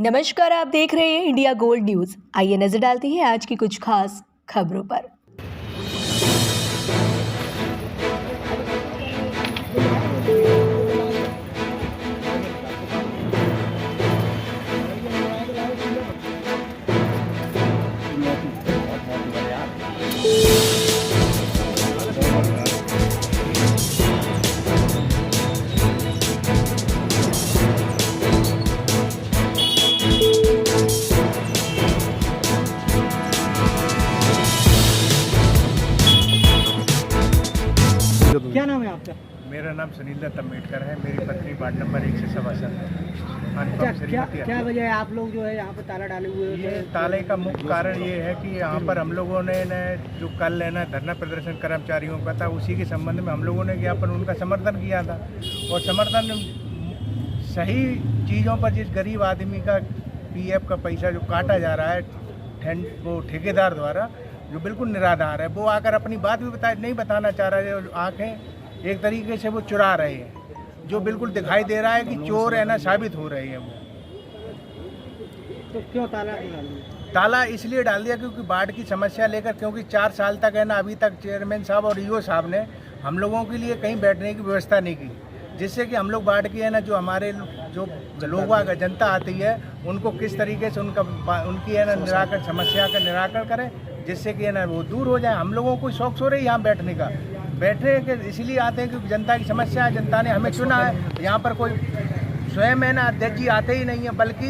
नमस्कार, आप देख रहे हैं इंडिया गोल्ड न्यूज। आइए नजर डालते हैं आज की कुछ खास खबरों पर। क्या नाम है आपका? मेरा नाम सुनील दत्त अम्बेडकर है। मेरी पत्नी वार्ड नंबर 1 से सभासद क्या वजह है आप लोग जो है यहाँ पे ताला डाले हुए हैं? ये ताले का मुख्य कारण ये है कि यहाँ पर हम लोगों ने जो कल लेना धरना प्रदर्शन कर्मचारियों का था, उसी के संबंध में हम लोगों ने ज्ञापन उनका समर्थन किया था। और समर्थन सही चीज़ों पर, जिस गरीब आदमी का PF का पैसा जो काटा जा रहा है वो ठेकेदार द्वारा, जो बिल्कुल निराधार है, वो आकर अपनी बात भी नहीं बताना चाह रहे हैं। आंखें एक तरीके से वो चुरा रहे हैं, जो बिल्कुल दिखाई दे रहा है कि चोर है ना साबित हो रहे हैं वो। तो क्यों ताला डाल दिया? ताला इसलिए डाल दिया क्योंकि बाढ़ की समस्या लेकर, क्योंकि 4 साल तक है ना अभी तक चेयरमैन साहब और EO साहब ने हम लोगों के लिए कहीं बैठने की व्यवस्था नहीं की, जिससे कि हम लोग बाढ़ की है ना जो हमारे जो लोग जनता आती है उनको किस तरीके से उनकी है ना समस्या का निराकरण करें, जिससे कि है ना वो दूर हो जाए। हम लोगों को शौक हो रही है यहाँ बैठने के इसलिए आते हैं क्योंकि जनता की समस्या है, जनता ने हमें चुना है। यहाँ पर कोई स्वयं है ना अध्यक्ष जी आते ही नहीं है, बल्कि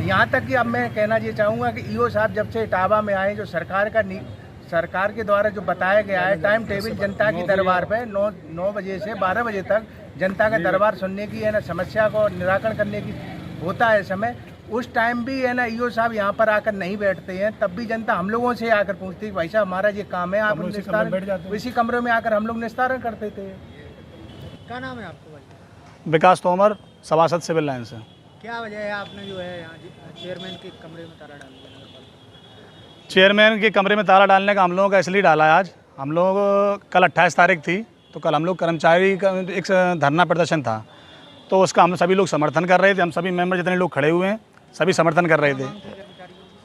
यहाँ तक कि अब मैं कहना ये चाहूँगा कि EO साहब जब से इटावा में आए, जो सरकार के द्वारा जो बताया गया है टाइम टेबल जनता की दरबार पे 9 बजे से 12 बजे तक जनता का दरबार सुनने की है ना, समस्या को निराकरण करने की होता है समय, उस टाइम भी है ना EO साहब यहाँ पर आकर नहीं बैठते हैं। तब भी जनता हम लोगों से आकर पूछती है भाई साहब हमारा ये काम है, आप इसी कमरे में आकर हम लोग निस्तारण करते थे। क्या नाम है आपका भाई? विकास तोमर, सभासद सिविल लाइन से। क्या वजह है आपने जो है यहाँ चेयरमैन के कमरे में ताला डाल दिया? चेयरमैन के कमरे में ताला डालने का हम लोगों का इसलिए डाला है। आज हम लोग कल 28 तारीख थी, तो कल हम लोग कर्मचारी का एक धरना प्रदर्शन था, तो उसका हम सभी लोग समर्थन कर रहे थे। हम सभी मेंबर जितने लोग खड़े हुए हैं सभी समर्थन कर रहे थे।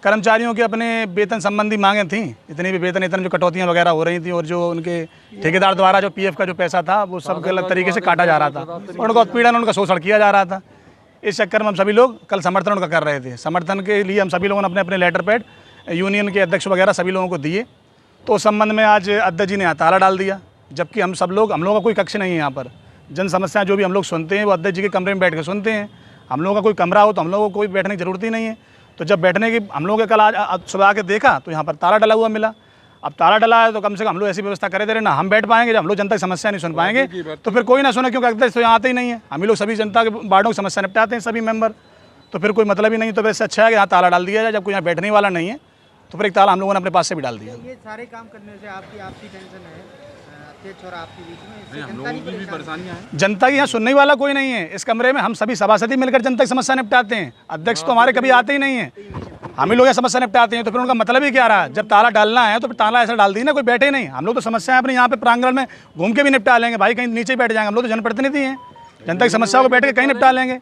कर्मचारियों के अपने वेतन संबंधी मांगें थी, इतनी भी वेतन जो कटौतियाँ वगैरह हो रही थी, और जो उनके ठेकेदार द्वारा जो PF का जो पैसा था वो सब गलत तरीके से काटा जा रहा था, उनका उत्पीड़न, उनका शोषण किया जा रहा था। इस चक्कर में हम सभी लोग कल समर्थन उनका कर रहे थे। समर्थन के लिए हम सभी लोगों ने अपने अपने लेटर पैड यूनियन के अध्यक्ष वगैरह सभी लोगों को दिए। तो उस संबंध में आज अध्यक्ष जी ने ताला डाल दिया, जबकि हम लोगों का कोई कक्ष नहीं है यहाँ पर। जन समस्याएं जो भी हम लोग सुनते हैं वो अध्यक्ष जी के कमरे में बैठ कर सुनते हैं। हम लोगों का कोई कमरा हो तो हम लोगों को कोई बैठने की ज़रूरत ही नहीं है। तो जब बैठने की हम लोगों के कल आज सुबह आके देखा तो यहाँ पर ताला डला हुआ मिला। अब ताला डला है तो कम से कम हम लोग ऐसी व्यवस्था करे दे रहे ना, हम बैठ पाएंगे। जब हम लोग जनता की समस्या नहीं सुन पाएंगे तो फिर कोई ना सुने, क्योंकि अध्यक्ष तो यहाँ आते ही नहीं है। हम ही लोग सभी जनता के वार्डों की समस्या निपटाते हैं सभी मेंबर, तो फिर कोई मतलब ही नहीं। तो वैसे अच्छा है कि यहाँ ताला डाल दिया जाए। जब कोई यहाँ बैठने वाला नहीं है तो फिर एक ताला हम लोगों ने अपने पास से भी डाल दिया। ये सारे काम करने से आपकी टेंशन है अध्यक्ष और आपके बीच में, हम लोगों की भी परेशानियां हैं। जनता की यहाँ सुनने वाला कोई नहीं है। इस कमरे में हम सभी सभासद मिलकर जनता की समस्या निपटाते हैं। अध्यक्ष तो हमारे कभी आते ही नहीं है, हम ही लोग यहाँ समस्या निपटाते हैं। तो फिर उनका मतलब ही क्या रहा? जब ताला डालना है तो फिर ताला ऐसा डाल दी ना, कोई बैठे नहीं। हम लोग तो समस्याएं अपने यहाँ पे प्रांगण में घूम के भी निपटा लेंगे भाई, कहीं नीचे बैठ जाएंगे। हम लोग तो जनप्रतिनिधि हैं, जनता की समस्या को बैठ के कहीं निपटा लेंगे।